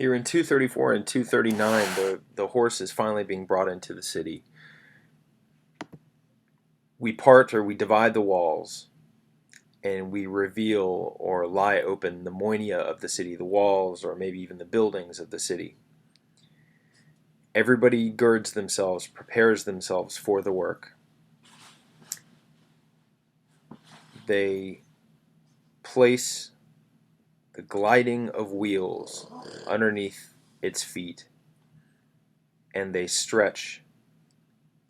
Here in 234 and 239, the horse is finally being brought into the city. We part or we divide the walls, and we reveal or lie open the moinia of the city, the walls, or maybe even the buildings of the city. Everybody girds themselves, prepares themselves for the work. They place the gliding of wheels underneath its feet, and they stretch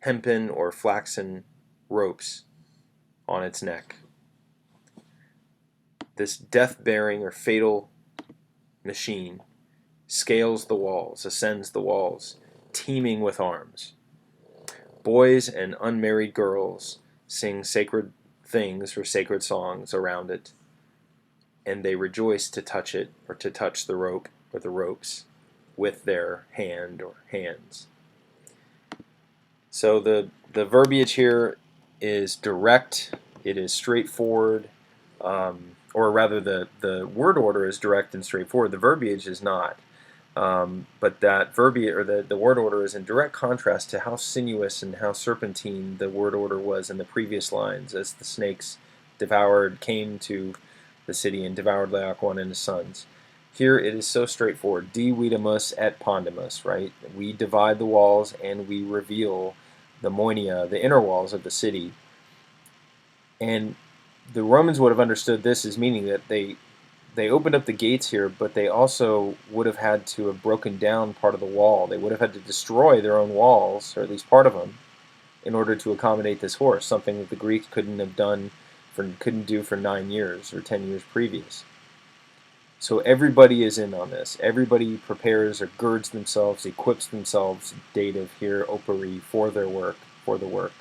hempen or flaxen ropes on its neck. This death-bearing or fatal machine scales the walls, ascends the walls, teeming with arms. Boys and unmarried girls sing sacred things or sacred songs around it, and they rejoice to touch it or to touch the rope or the ropes with their hand or hands. So the verbiage here is direct, it is straightforward, or rather the word order is direct and straightforward. The verbiage is not. But that verbiage or the word order is in direct contrast to how sinuous and how serpentine the word order was in the previous lines, as the snakes came to the city and devoured Laocoon and his sons. Here it is so straightforward. Dividimus et pondimus, right? We divide the walls and we reveal the moinia, the inner walls of the city. And the Romans would have understood this as meaning that they opened up the gates here, but they also would have had to have broken down part of the wall. They would have had to destroy their own walls, or at least part of them, in order to accommodate this horse, something that the Greeks couldn't do for 9 years or 10 years previous. So everybody is in on this. Everybody prepares or girds themselves, equips themselves, dative here, operi, for their work, for the work.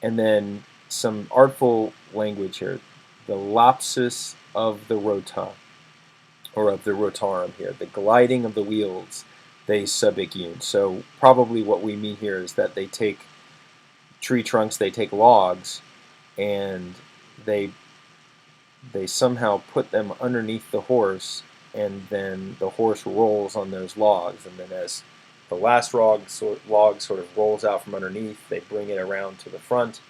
And then some artful language here. The lapsus of the rota, or of the rotarum here, the gliding of the wheels, they subicume. So probably what we mean here is that they take tree trunks, they take logs, and they somehow put them underneath the horse, and then the horse rolls on those logs, and then as the last log sort of rolls out from underneath, they bring it around to the front,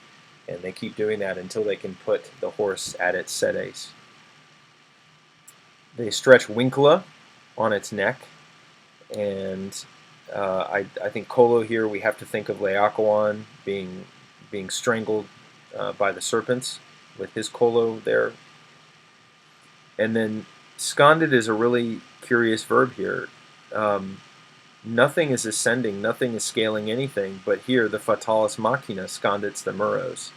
and they keep doing that until they can put the horse at its sedes. They stretch wincula on its neck, and I think Colo here, we have to think of Laocoon being strangled by the serpents with his Colo there. And then scandit is a really curious verb here. Nothing is ascending, nothing is scaling anything, but here the fatalis machina scandits the muros.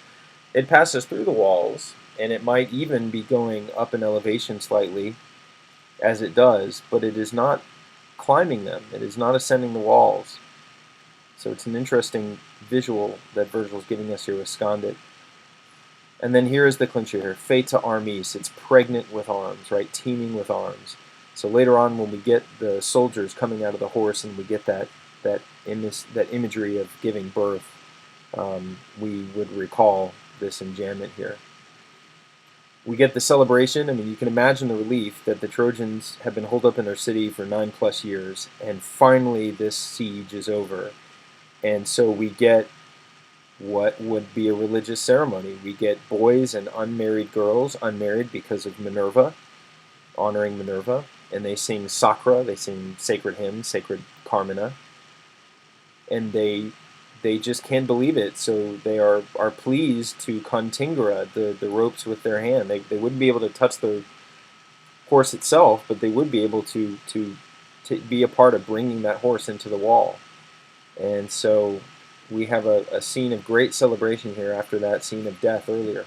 It passes through the walls, and it might even be going up in elevation slightly as it does, but it is not climbing them. It is not ascending the walls. So it's an interesting visual that Virgil's giving us here with scandit. And then here is the clincher here, feta armis. It's pregnant with arms, right? Teeming with arms. So later on, when we get the soldiers coming out of the horse and we get that imagery of giving birth, we would recall this enjambment here. We get the celebration. I mean, you can imagine the relief that the Trojans have been holed up in their city for 9+ years, and finally this siege is over. And so we get what would be a religious ceremony. We get boys and unmarried girls, unmarried because of Minerva, honoring Minerva, and they sing sacra, they sing sacred hymns, sacred Carmina, and they just can't believe it. So they are pleased to contingere the ropes with their hand. They wouldn't be able to touch the horse itself, but they would be able to be a part of bringing that horse into the wall. And so we have a scene of great celebration here after that scene of death earlier.